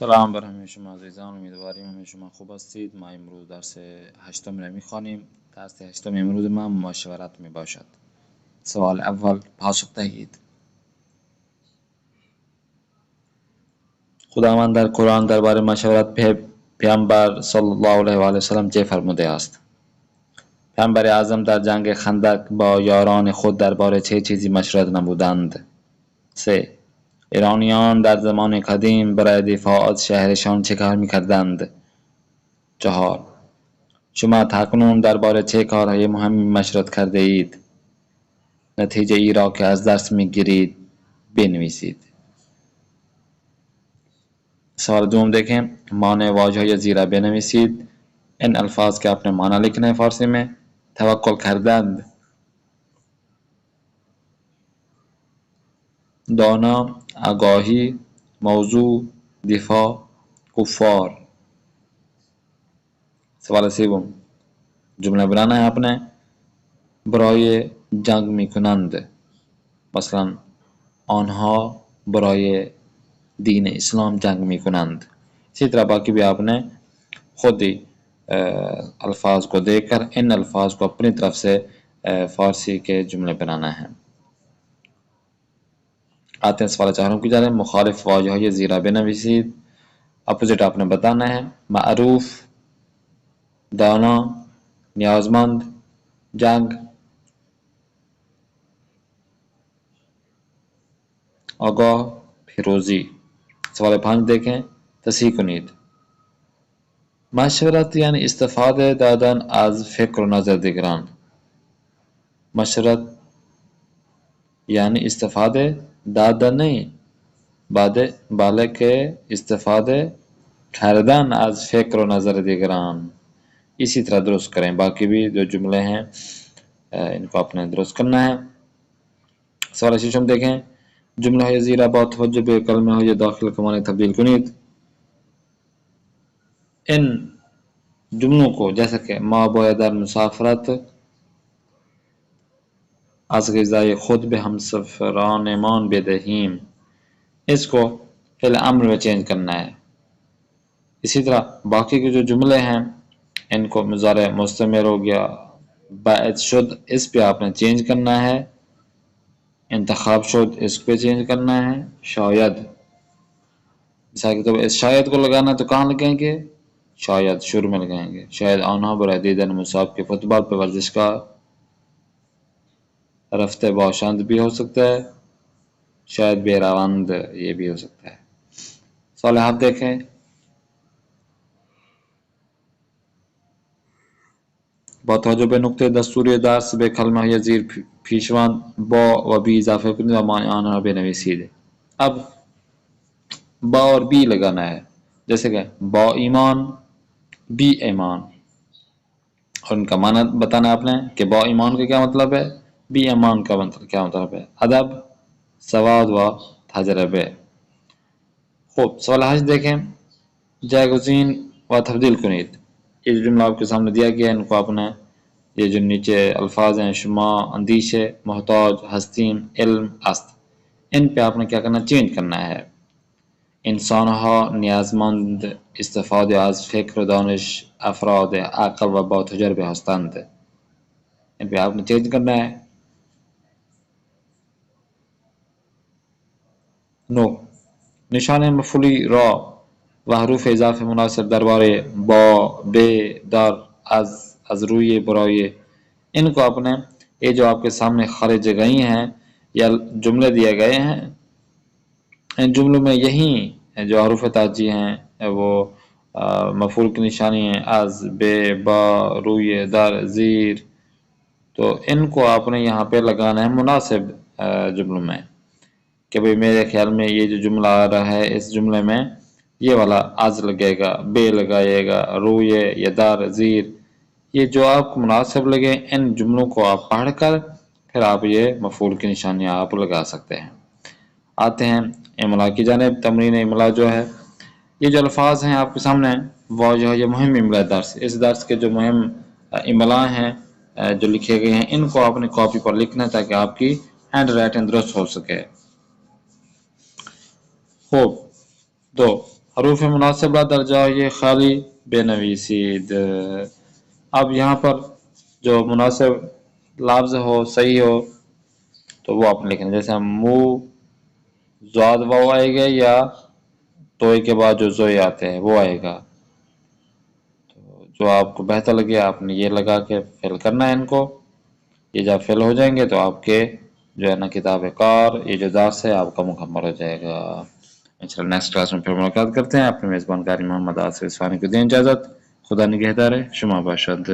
سلام بر همه شما عزیزان، امیدواریم همه شما خوب هستید. ما امروز درس هشتم را میخوانیم. درس هشتم امروز ما مشورت می باشد. سوال اول پاسخ دهید. خداوند در قرآن درباره مشورت پیامبر صلی الله علیه و آله و سلم چه فرموده است؟ پیامبر اعظم در جنگ خندق با یاران خود درباره چه چیزی مشورت نمودند؟ 3. ایرانیان در زمان قدیم برای دفاع از شهرشان چه کار میکردند؟ 4. شما تاکنون درباره چه کارهای مهمی مشورت کرده اید؟ نتیجه ای را که از درس میگیرید بنویسید. سوال دوم دیکھیں. معنی واژه‌های زیرا بنویسید. ان الفاظ کے اپنے معنی لکھنے فارسی میں. توکل کردند، دانا، آگاهی، موضوع، دفاع، کفار. سوال سوم جمله بنانا ہے اپنے. برای جنگ میکنند، مثلا آنها برای دین اسلام جنگ میکنند. اسی طرح باقی بھی آپ نے خود ہی الفاظ کو دیکھ کر ان الفاظ کو اپنی طرف سے فارسی کے جملے بنانا ہے. آتے ہیں سوال چاروں کی جانب. مخالف واژه‌های زیرا بنویسید. اپوزٹ آپ نے بتانا ہے. معروف، دانا، نیازمند، جنگ، آگاه، پیروزی. سوال 5 دیکھیں. تصحیح کنید. مشورت یعنی استفاده دادن از فکر و نظر دیگران. مشورت یعنی استفاده دادن نہیں بلکہ استفاده کردن از فکر و نظر دیگران. اسی طرح درست کریں. باقی بھی جو جملے ہیں ان کو اپنے درست کرنا ہے. سوال ششم دیکھیں. جمله های زیرا با توجه به کلمه های داخل کمانه تبدیل کنید. ان جملوں کو جیسا کہ ما باید در مسافرت از غذای خود به همسفرانمان بدهیم، اس کو فعل امر میں چینج کرنا ہے. اسی طرح باقی کے جو جملے ہیں ان کو مضارع مستمر ہو گیا، بعد شد اس پہ آپ نے چینج کرنا ہے. انتخاب شد اس پہ چینج کرنا ہے. شاید مثال کے طور پر اس شاید کو لگانا تو کہاں لگائیں گے؟ شاید شروع میں لگائیں گے. شاید آنها برای دیدن مسابقه فوتبال پہ ورزشگاه رفته باشند بھی ہو سکتا ہے. شاید بیراوند یہ بھی ہو سکتا ہے. سوال 7 دیکھیں. با توجه به نکته دستوری درس به کلمه های زیر پیشوند با و بی اضافه کنید و معنی آنها را بنویسید. اب با اور بی لگانا ہے. جیسے کہ با ایمان، بی ایمان. اور ان کا معنی بتانا آپ نے کہ با ایمان کا کیا مطلب ہے، بی ایمان کا کیا مطلب ہے. ادب، سواد و تجربه. خوب سوال 8 دیکھیں. جایگزین و تبدیل کنید. یہ جملہ آپ کے سامنے دیا گیا ہے. ان کو آپ نے یہ جو نیچے الفاظ ہیں شما، اندیشه، محتاج، هستیم، علم است، ان پہ آپ نے کیا کرنا، چینج کرنا ہے. انسانها نیازمند استفاده از فکر و دانش افراد عقل و با تجربه هستند. ان پہ آپ نے چینج کرنا ہے. 9 نشان مفعولی را و حروف اضافه مناسب درباره با، به، در، از روی، برای. ان کو آپ نے یہ جو آپ کے سامنے خارج جگہیں ہیں یا جملے دیے گئے ہیں ان جملوں میں یہی جو حروف تاجی ہیں وہ مفعول کی نشانی ہیں، از، بے، با، روی، در، زیر. تو ان کو آپ نے یہاں پہ لگانا ہے مناسب جملوں میں کہ بھئی میرے خیال میں یہ جو جملہ آ رہا ہے اس جملے میں یہ والا از لگے گا، بے لگائے گا، رویے یا دار، زیر. یہ جو آپ کو مناسب لگے ان جملوں کو آپ پڑھ کر پھر آپ یہ مفعول کی نشانیاں آپ لگا سکتے ہیں. آتے ہیں املا کی جانب. تمرین املا جو ہے یہ جو الفاظ ہیں آپ کے سامنے وہ جو ہے یہ مہم املا درس. اس درس کے جو مہم املا ہیں جو لکھے گئے ہیں ان کو آپ نے کاپی پر لکھنا ہے تاکہ آپ کی ہینڈ رائٹنگ درست ہو سکے. خوب. 2 حروف مناسبہ در جای خالی بنویسید. اب یہاں پر جو مناسب لفظ ہو صحیح ہو تو وہ آپ لکھیں. جیسے ہم مو زاد واو آئے گا یا توئے کے بعد جو زوئے آتے ہیں وہ آئے گا. تو جو آپ کو بہتر لگے آپ نے یہ لگا کے فل کرنا ہے ان کو. یہ جب فل ہو جائیں گے تو آپ کے جو ہے نا کتاب کار یہ جو درس ہے آپ کا مکمل ہو جائے گا. انشاءاللہ نیکسٹ کلاس میں پھر ملاقات کرتے ہیں. اپنے میزبان قاری محمد آصف اصفہانی کو دیں اجازت. خدا نگہدار. شما باشد.